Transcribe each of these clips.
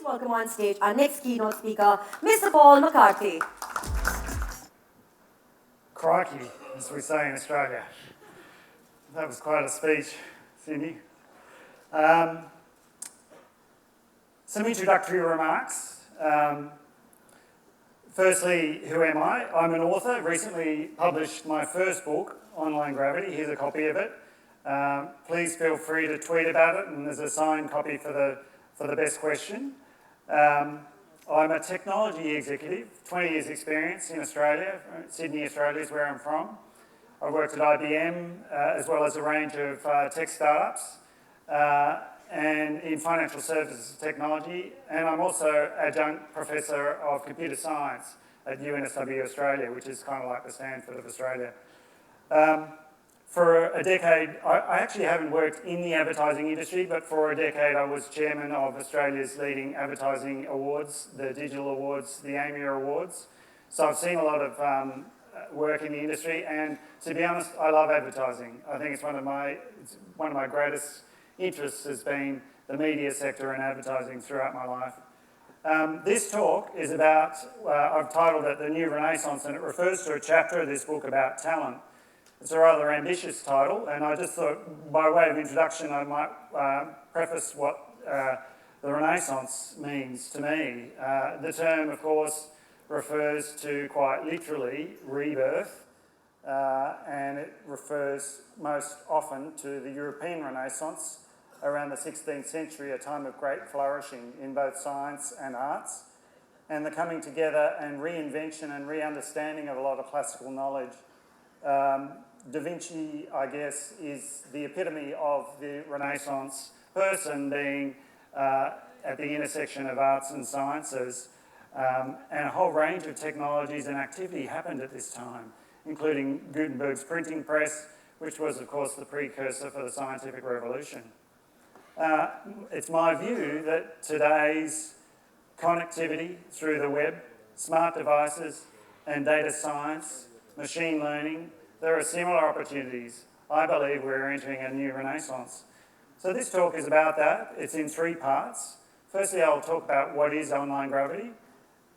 please welcome on stage our next keynote speaker, Mr. Paul McCarthy. Crikey, as we say in Australia. That was quite a speech, Cindy. Some introductory remarks. Firstly, who am I? I'm an author, recently published my first book, Online Gravity. Here's a copy of it. Please feel free to tweet about it, and there's a signed copy for the best question. I'm a technology executive, 20 years experience in Australia. Sydney, Australia is where I'm from. I worked at IBM as well as a range of tech startups and in financial services technology, and I'm also adjunct professor of computer science at UNSW Australia, which is kind of like the Stanford of Australia. For a decade, I actually haven't worked in the advertising industry, but for a decade I was chairman of Australia's leading advertising awards, the Digital Awards, the AMIA Awards. So I've seen a lot of work in the industry, and to be honest, I love advertising. I think it's one of my greatest interests has been the media sector and advertising throughout my life. This talk is about, I've titled it The New Renaissance, and it refers to a chapter of this book about talent. It's a rather ambitious title, and I just thought, by way of introduction, I might preface what the Renaissance means to me. The term, of course, refers to, quite literally, rebirth, and it refers most often to the European Renaissance around the 16th century, a time of great flourishing in both science and arts, and the coming together and reinvention and re-understanding of a lot of classical knowledge. Da Vinci, I guess, is the epitome of the Renaissance person, being at the intersection of arts and sciences, and a whole range of technologies and activity happened at this time, including Gutenberg's printing press, which was, of course, the precursor for the scientific revolution. It's my view that today's connectivity through the web, smart devices, and data science, machine learning, there are similar opportunities. I believe we're entering a new renaissance. So this talk is about that. It's in three parts. Firstly, I'll talk about what is online gravity.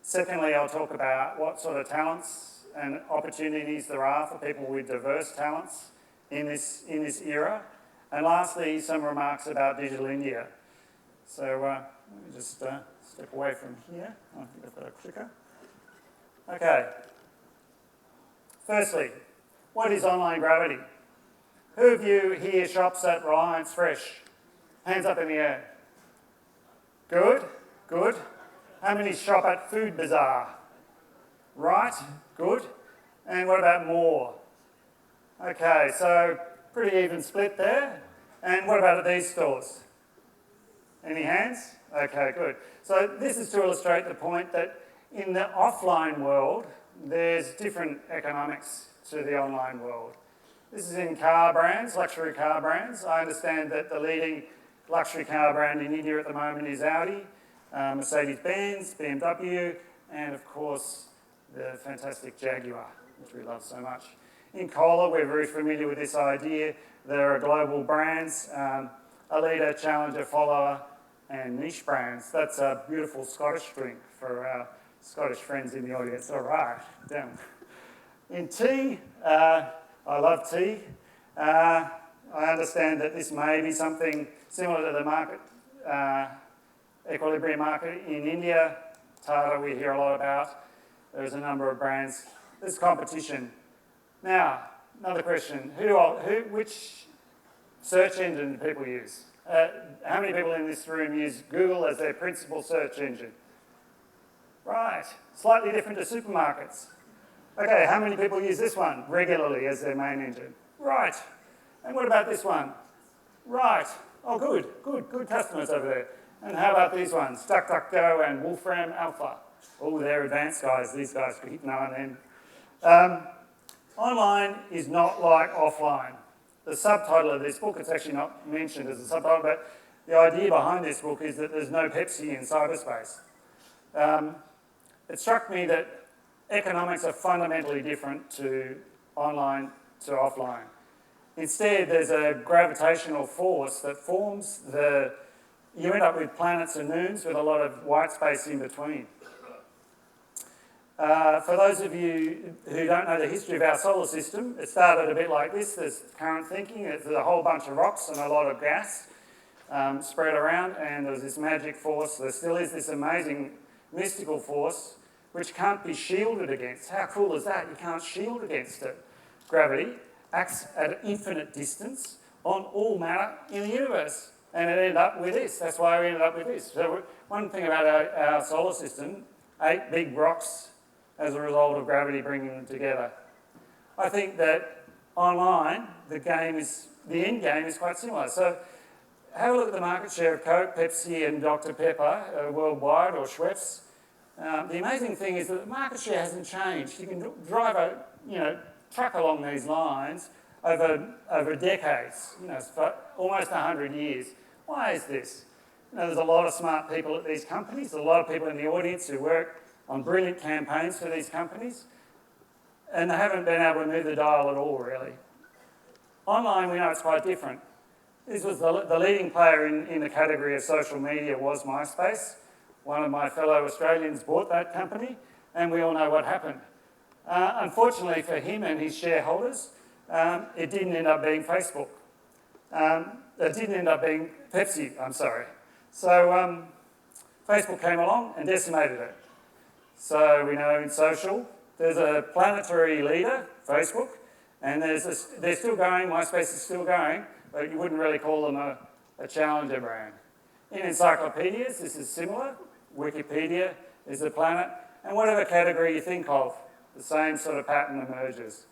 Secondly, I'll talk about what sort of talents and opportunities there are for people with diverse talents in this era. And lastly, some remarks about Digital India. So let me just step away from here. I think I've got a clicker. Okay. Firstly, what is online gravity? Who of you here shops at Reliance Fresh? Hands up in the air. Good, good. How many shop at Food Bazaar? Right, good. And what about more? Okay, so pretty even split there. And what about at these stores? Any hands? Okay, good. So this is to illustrate the point that in the offline world, there's different economics to the online world. This is in car brands, luxury car brands. I understand that the leading luxury car brand in India at the moment is Audi, Mercedes-Benz, BMW, and of course the fantastic Jaguar, which we love so much. In cola, we're very familiar with this idea. There are global brands, a leader, challenger, follower, and niche brands. That's a beautiful Scottish drink for our Scottish friends in the audience. All right, damn. In tea, I love tea. I understand that this may be something similar to the market, equilibrium market in India. Tata we hear a lot about. There's a number of brands. There's competition. Now, another question. Which search engine do people use? How many people in this room use Google as their principal search engine? Right, slightly different to supermarkets. Okay, how many people use this one regularly as their main engine? Right. And what about this one? Right. Oh, good customers over there. And how about these ones? DuckDuckGo and Wolfram Alpha. Oh, they're advanced guys. These guys keep now and then. Online is not like offline. The subtitle of this book, it's actually not mentioned as a subtitle, but the idea behind this book is that there's no Pepsi in cyberspace. It struck me that economics are fundamentally different to online to offline. Instead, there's a gravitational force that forms the you end up with planets and moons with a lot of white space in between. For those of you who don't know the history of our solar system, it started a bit like this. There's current thinking, there's a whole bunch of rocks and a lot of gas spread around, and there's this magic force. There still is this amazing mystical force which can't be shielded against. How cool is that? You can't shield against it. Gravity acts at an infinite distance on all matter in the universe. And it ended up with this. That's why we ended up with this. So one thing about our solar system, 8 big rocks as a result of gravity bringing them together. I think that online, the end game is quite similar. So have a look at the market share of Coke, Pepsi and Dr. Pepper worldwide, or Schweppes. The amazing thing is that the market share hasn't changed. You can drive a truck along these lines over decades, for almost 100 years. Why is this? There's a lot of smart people at these companies, a lot of people in the audience who work on brilliant campaigns for these companies, and they haven't been able to move the dial at all, really. Online, we know it's quite different. This was the leading player in the category of social media was Myspace. One of my fellow Australians bought that company, and we all know what happened. Unfortunately for him and his shareholders, it didn't end up being Facebook. It didn't end up being Pepsi, I'm sorry. So Facebook came along and decimated it. So we know in social, there's a planetary leader, Facebook, and they're still going, Myspace is still going, but you wouldn't really call them a challenger brand. In encyclopedias, this is similar. Wikipedia is a planet, and whatever category you think of, the same sort of pattern emerges.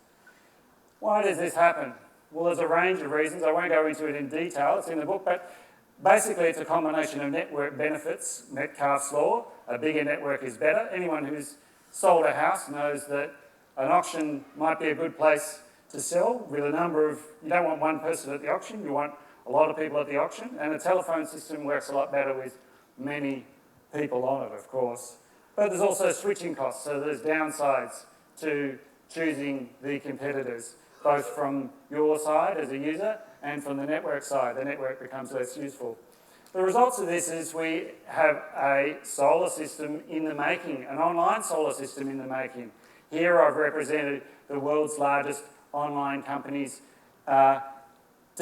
Why does this happen? Well, there's a range of reasons. I won't go into it in detail, it's in the book, but basically it's a combination of network benefits, Metcalfe's law. A bigger network is better. Anyone who's sold a house knows that an auction might be a good place to sell with a number of, you don't want one person at the auction, you want a lot of people at the auction, and a telephone system works a lot better with many people on it, of course. But there's also switching costs, so there's downsides to choosing the competitors, both from your side as a user and from the network side. The network becomes less useful. The results of this is we have a solar system in the making, an online solar system in the making. Here I've represented the world's largest online companies to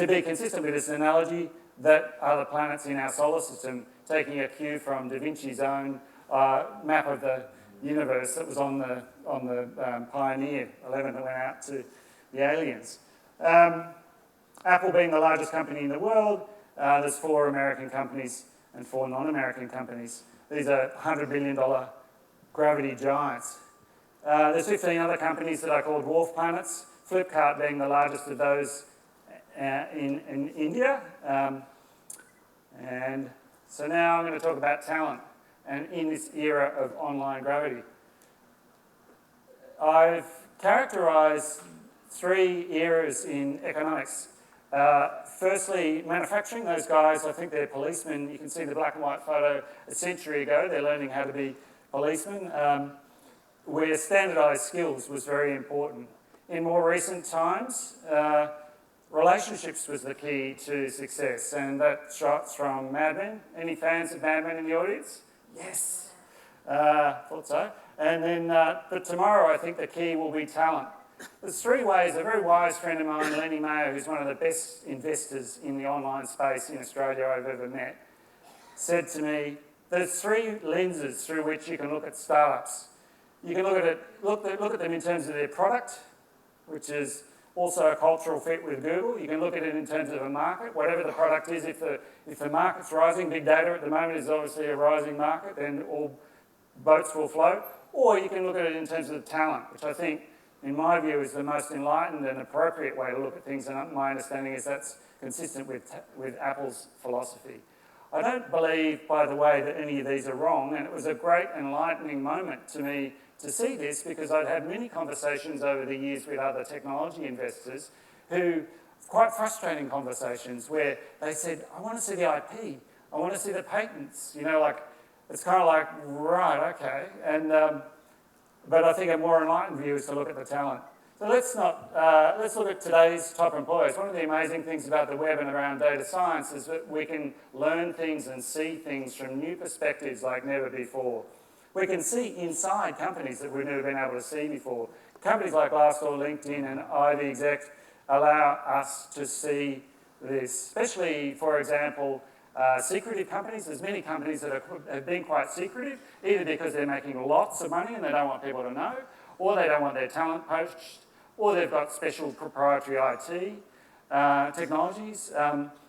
be consistent with this analogy that are the planets in our solar system, taking a cue from Da Vinci's own map of the universe that was on the Pioneer 11 that went out to the aliens. Apple being the largest company in the world, there's 4 American companies and 4 non-American companies. These are $100 billion gravity giants. There's 15 other companies that are called dwarf planets, Flipkart being the largest of those in India. And so now I'm going to talk about talent and in this era of online gravity. I've characterised 3 eras in economics. Firstly, manufacturing, those guys, I think they're policemen. You can see the black and white photo a century ago. They're learning how to be policemen, where standardised skills was very important. In more recent times, relationships was the key to success, and that shots from Mad Men. Any fans of Mad Men in the audience? Yes. Thought so. And then, but tomorrow I think the key will be talent. There's 3 ways. A very wise friend of mine, Lenny Mayo, who's one of the best investors in the online space in Australia I've ever met, said to me, there's 3 lenses through which you can look at startups. You can look at them in terms of their product, which is also a cultural fit with Google. You can look at it in terms of a market, whatever the product is. If the market's rising, big data at the moment is obviously a rising market, then all boats will float. Or you can look at it in terms of talent, which I think, in my view, is the most enlightened and appropriate way to look at things, and my understanding is that's consistent with Apple's philosophy. I don't believe, by the way, that any of these are wrong, and it was a great enlightening moment to me to see this, because I'd had many conversations over the years with other technology investors who, quite frustrating conversations, where they said, I want to see the IP, I want to see the patents, it's kind of like, right, okay, and but I think a more enlightened view is to look at the talent. But let's look at today's top employers. One of the amazing things about the web and around data science is that we can learn things and see things from new perspectives like never before. We can see inside companies that we've never been able to see before. Companies like Glassdoor, LinkedIn and Ivy Exec allow us to see this, especially, for example, secretive companies. There's many companies that have been quite secretive, either because they're making lots of money and they don't want people to know, or they don't want their talent poached, or they've got special proprietary IT technologies.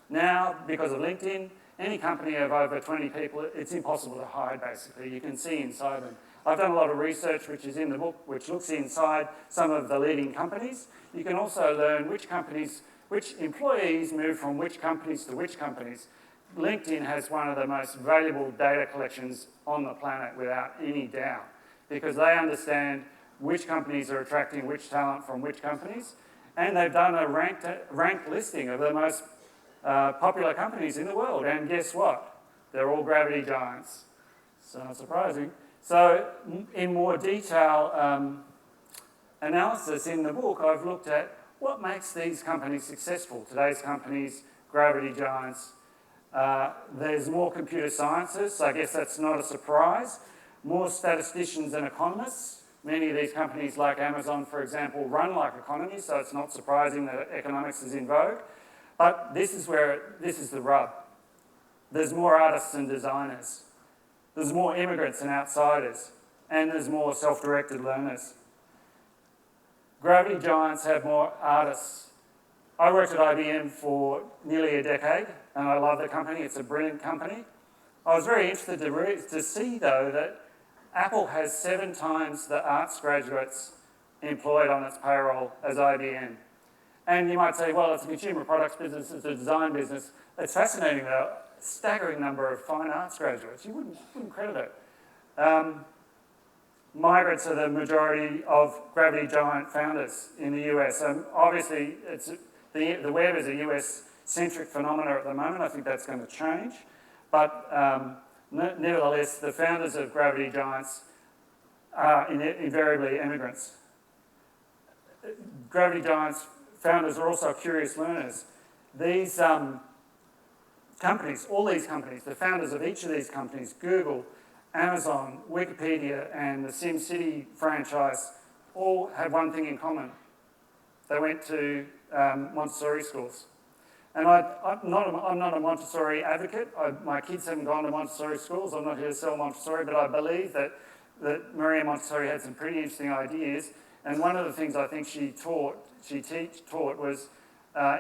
Now, because of LinkedIn, any company of over 20 people, it's impossible to hide, basically. You can see inside them. I've done a lot of research, which is in the book, which looks inside some of the leading companies. You can also learn which employees move from which companies to which companies. LinkedIn has one of the most valuable data collections on the planet, without any doubt, because they understand which companies are attracting which talent from which companies, and they've done a ranked listing of the most popular companies in the world, and guess what? They're all gravity giants. So not surprising. So in more detail analysis in the book, I've looked at what makes these companies successful. Today's companies, gravity giants. There's more computer scientists. I guess that's not a surprise. More statisticians and economists. Many of these companies, like Amazon, for example, run like economies, so it's not surprising that economics is in vogue. But this is the rub. There's more artists and designers. There's more immigrants and outsiders. And there's more self-directed learners. Gravity giants have more artists. I worked at IBM for nearly a decade, and I love the company. It's a brilliant company. I was very interested to see, though, that Apple has 7 times the arts graduates employed on its payroll as IBM. And you might say, well, it's a consumer products business, it's a design business. It's fascinating, though, staggering number of fine arts graduates. You wouldn't credit it. Migrants are the majority of gravity giant founders in the US. Obviously, the web is a US-centric phenomenon at the moment. I think that's going to change. But nevertheless, the founders of gravity giants are invariably immigrants. Gravity giants founders are also curious learners. These companies, all these companies, the founders of each of these companies, Google, Amazon, Wikipedia, and the SimCity franchise, all had one thing in common. They went to Montessori schools. And I'm not a Montessori advocate. My kids haven't gone to Montessori schools. I'm not here to sell Montessori, but I believe that Maria Montessori had some pretty interesting ideas. And one of the things I think she taught was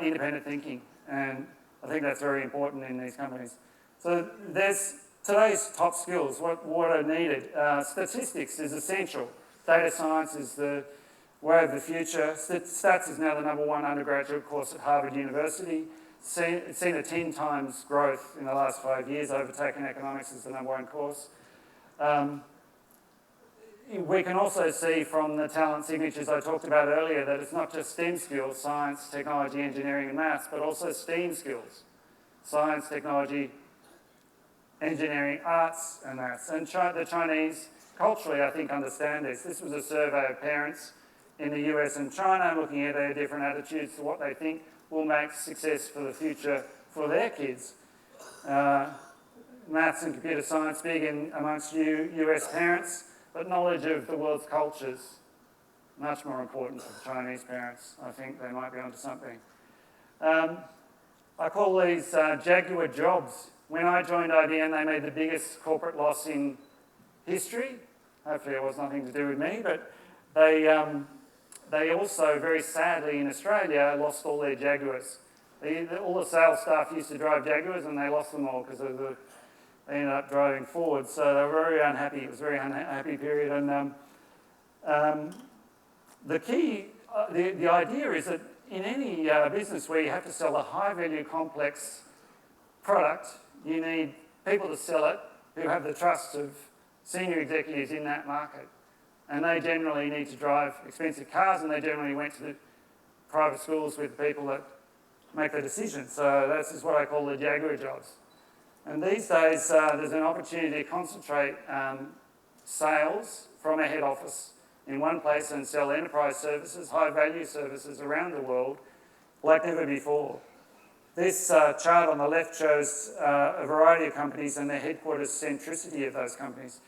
independent thinking. And I think that's very important in these companies. So there's today's top skills, what are needed. Statistics is essential. Data science is the way of the future. Stats is now the #1 undergraduate course at Harvard University. It's seen a 10 times growth in the last 5 years, overtaking economics as the #1 course. We can also see from the talent signatures I talked about earlier that it's not just STEM skills, science, technology, engineering and maths, but also STEAM skills. Science, technology, engineering, arts and maths. And the Chinese, culturally, I think, understand this. This was a survey of parents in the US and China, looking at their different attitudes to what they think will make success for the future for their kids. Maths and computer science big amongst US parents, but knowledge of the world's cultures, much more important for Chinese parents. I think they might be onto something. I call these jaguar jobs. When I joined IBM, they made the biggest corporate loss in history. Hopefully it was nothing to do with me, but they also, very sadly in Australia, lost all their Jaguars. All the sales staff used to drive Jaguars and they lost them all because they ended up driving Fords. So they were very unhappy. It was a very unhappy period. And the key, the idea is that in any business where you have to sell a high-value, complex product, you need people to sell it who have the trust of senior executives in that market. And they generally need to drive expensive cars, and they generally went to the private schools with people that make the decisions. So this is what I call the jaguar jobs. And these days, there's an opportunity to concentrate sales from a head office in one place and sell enterprise services, high-value services around the world like never before. This chart on the left shows a variety of companies and the headquarters centricity of those companies.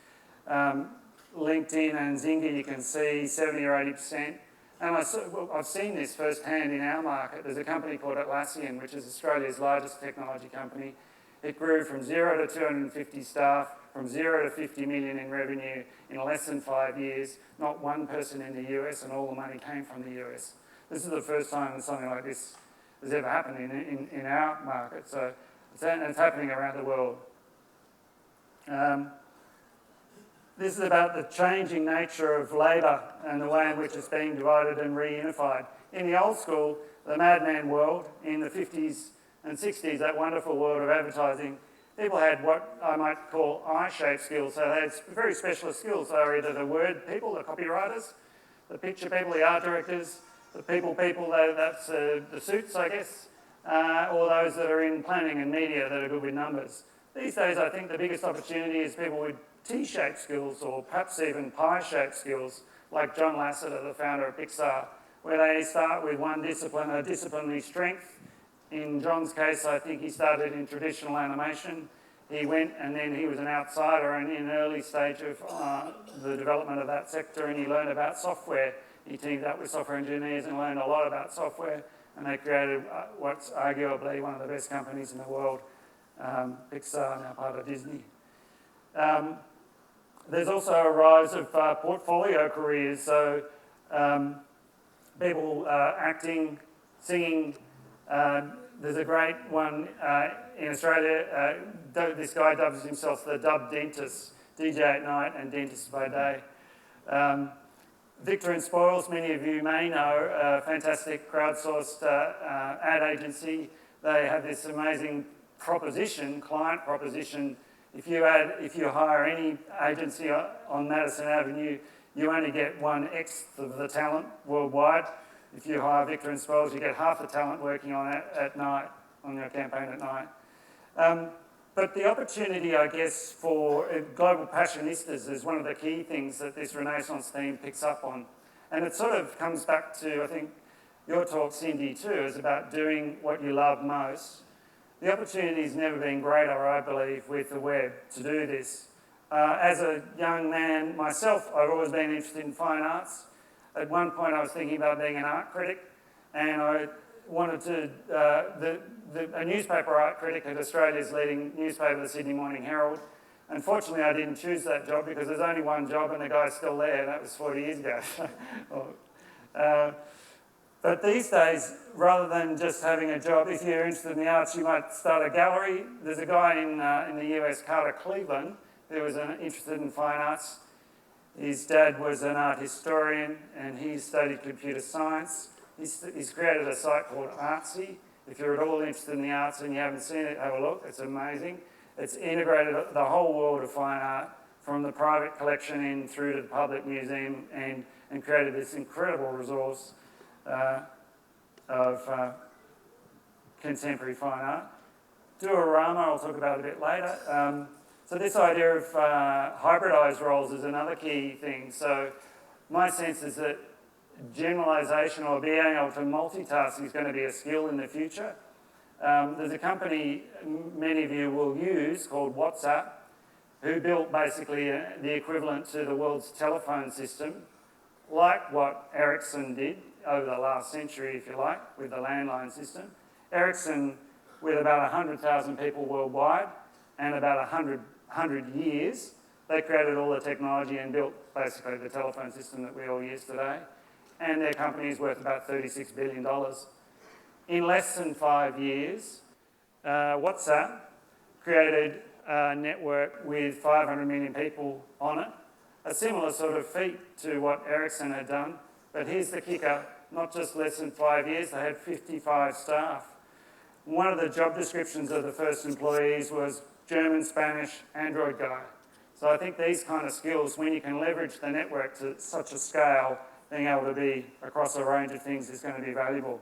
LinkedIn and Zynga, you can see 70 or 80%. And I've seen this firsthand in our market. There's a company called Atlassian, which is Australia's largest technology company. It grew from 0 to 250 staff, from 0 to 50 million in revenue in less than 5 years. Not one person in the US, and all the money came from the US. This is the first time that something like this has ever happened in our market. So it's happening around the world. This is about the changing nature of labour and the way in which it's being divided and reunified. In the old school, the madman world, in the 50s and 60s, that wonderful world of advertising, people had what I might call eye-shaped skills. So they had very specialist skills. They were either the word people, the copywriters, the picture people, the art directors, the people, that's the suits, I guess, or those that are in planning and media that are good with numbers. These days, I think the biggest opportunity is people with T-shaped skills, or perhaps even pie-shaped skills, like John Lasseter, the founder of Pixar, where they start with one discipline, a disciplinary strength. In John's case, I think he started in traditional animation. He went and then he was an outsider and in an early stage of the development of that sector, and he learned about software. He teamed up with software engineers and learned a lot about software, and they created what's arguably one of the best companies in the world, Pixar, now part of Disney. There's also a rise of portfolio careers, so people acting, singing. There's a great one in Australia. This guy dubs himself the dub dentist, DJ at night and dentist by day. Victor and Spoils, many of you may know, a fantastic crowdsourced ad agency. They have this amazing proposition, client proposition. If you hire any agency on Madison Avenue, you only get 1/8 of the talent worldwide. If you hire Victor and Spoils, you get half the talent working on it at night, on your campaign at night. But the opportunity, I guess, for global passionistas is one of the key things that this Renaissance theme picks up on. And it sort of comes back to, I think, your talk, Cindy, too, is about doing what you love most. The opportunity's never been greater, I believe, with the web to do this. As a young man myself, I've always been interested in fine arts. At one point, I was thinking about being an art critic, and I wanted to, a newspaper art critic at Australia's leading newspaper, the Sydney Morning Herald. Unfortunately, I didn't choose that job because there's only one job and the guy's still there, and that was 40 years ago. But these days, rather than just having a job, if you're interested in the arts, you might start a gallery. There's a guy in the US, Carter Cleveland, who was interested in fine arts. His dad was an art historian and he studied computer science. He's created a site called Artsy. If you're at all interested in the arts and you haven't seen it, have a look. It's amazing. It's integrated the whole world of fine art from the private collection in through to the public museum and created this incredible resource of contemporary fine art. Duorama, I'll talk about a bit later. So this idea of hybridised roles is another key thing. So my sense is that generalisation or being able to multitask is going to be a skill in the future. There's a company many of you will use called WhatsApp, who built basically the equivalent to the world's telephone system, like what Ericsson did over the last century, if you like, with the landline system. Ericsson, with about 100,000 people worldwide and about 100 years, they created all the technology and built basically the telephone system that we all use today. And their company is worth about $36 billion. In less than 5 years, WhatsApp created a network with 500 million people on it, a similar sort of feat to what Ericsson had done. But here's the kicker, not just less than 5 years, they had 55 staff. One of the job descriptions of the first employees was German, Spanish, Android guy. So I think these kind of skills, when you can leverage the network to such a scale, being able to be across a range of things is going to be valuable.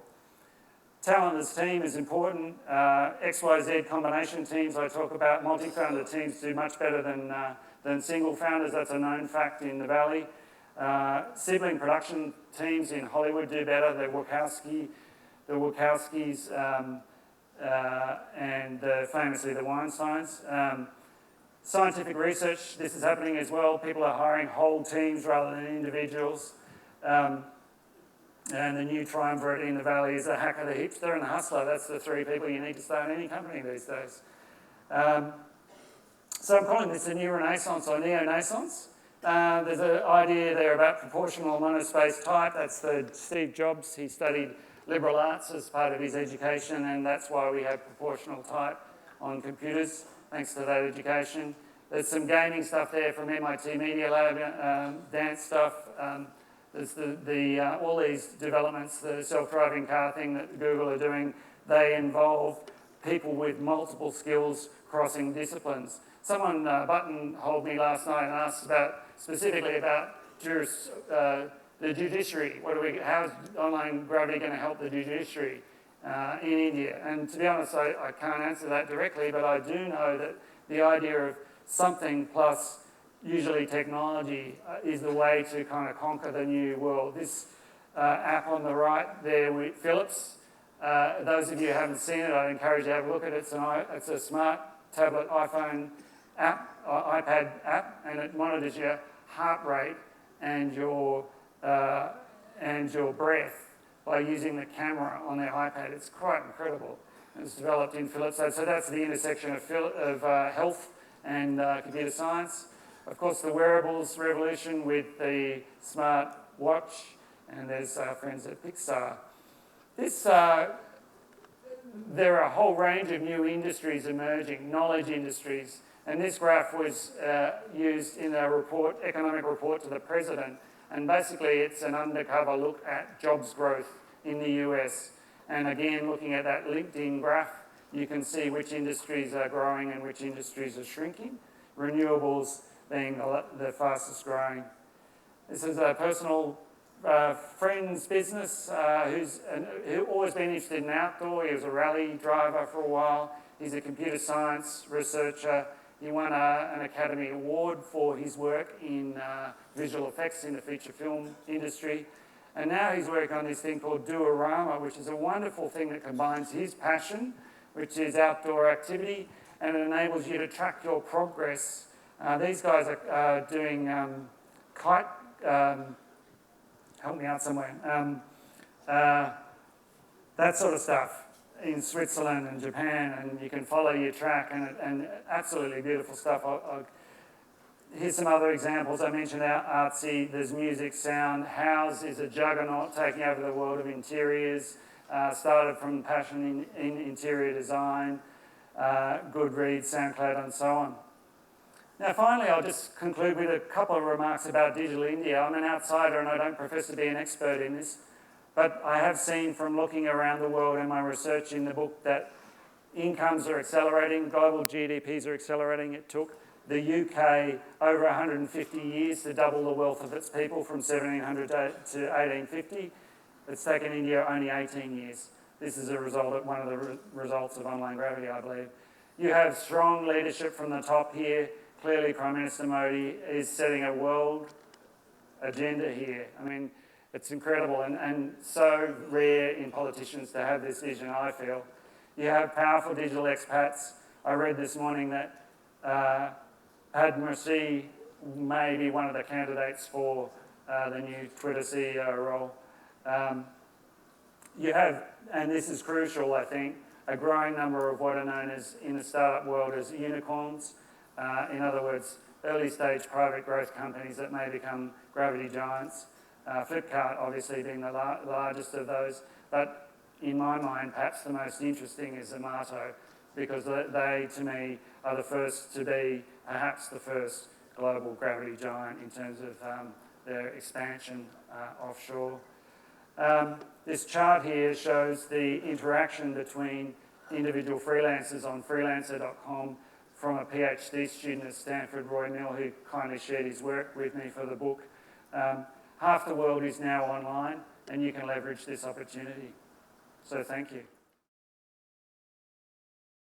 Talent as team is important. XYZ combination teams I talk about, multi-founder teams do much better than single founders. That's a known fact in the Valley. Sibling production teams in Hollywood do better. The Wachowskis, and famously the Weinsteins. Scientific research, this is happening as well. People are hiring whole teams rather than individuals. And the new triumvirate in the valley is the hacker, the hipster, and the hustler. That's the three people you need to start any company these days. So I'm calling this a new renaissance or neo-naissance. There's an idea there about proportional monospace type. That's the Steve Jobs. He studied liberal arts as part of his education, and that's why we have proportional type on computers, thanks to that education. There's some gaming stuff there from MIT Media Lab, dance stuff. There's all these developments, the self-driving car thing that Google are doing, they involve people with multiple skills crossing disciplines. Someone buttonholed me last night and asked specifically about the judiciary. How's online gravity going to help the judiciary in India? And to be honest, I can't answer that directly, but I do know that the idea of something plus usually technology is the way to kind of conquer the new world. This app on the right there with Philips, those of you who haven't seen it, I'd encourage you to have a look at it. It's a smart tablet iPhone app, iPad app, and it monitors your heart rate and your breath by using the camera on their iPad. It's quite incredible. It's developed in Philips. So that's the intersection of health and computer science. Of course, the wearables revolution with the smart watch, and there's our friends at Pixar. There are a whole range of new industries emerging, knowledge industries, and this graph was used in a economic report to the president, and basically it's an undercover look at jobs growth in the US. And again, looking at that LinkedIn graph, you can see which industries are growing and which industries are shrinking, renewables being the fastest growing. This is a personal friend's business who's always been interested in outdoor. He was a rally driver for a while. He's a computer science researcher. He won an Academy Award for his work in visual effects in the feature film industry. And now he's working on this thing called Duorama, which is a wonderful thing that combines his passion, which is outdoor activity, and it enables you to track your progress. These guys are doing kite, help me out somewhere, that sort of stuff in Switzerland and Japan, and you can follow your track, and absolutely beautiful stuff. Here's some other examples. I mentioned artsy, there's music, sound. House is a juggernaut taking over the world of interiors. Started from passion in interior design, Goodreads, SoundCloud, and so on. Now finally, I'll just conclude with a couple of remarks about Digital India. I'm an outsider and I don't profess to be an expert in this, but I have seen from looking around the world and my research in the book that incomes are accelerating, global GDPs are accelerating. It took the UK over 150 years to double the wealth of its people from 1700 to 1850. It's taken India only 18 years. This is one of the results of online gravity, I believe. You have strong leadership from the top here. Clearly, Prime Minister Modi is setting a world agenda here. I mean, it's incredible and so rare in politicians to have this vision, I feel. You have powerful digital expats. I read this morning that Padma Shri may be one of the candidates for the new Twitter CEO role. You have, and this is crucial, I think, a growing number of what are known as, in the startup world, as unicorns. In other words, early stage private growth companies that may become gravity giants. Flipkart obviously being the largest of those, but in my mind, perhaps the most interesting is Zomato, because they, to me, are the first to be perhaps the first global gravity giant in terms of their expansion offshore. This chart here shows the interaction between individual freelancers on freelancer.com from a PhD student at Stanford, Roy Mill, who kindly shared his work with me for the book. Half the world is now online, and you can leverage this opportunity. So thank you.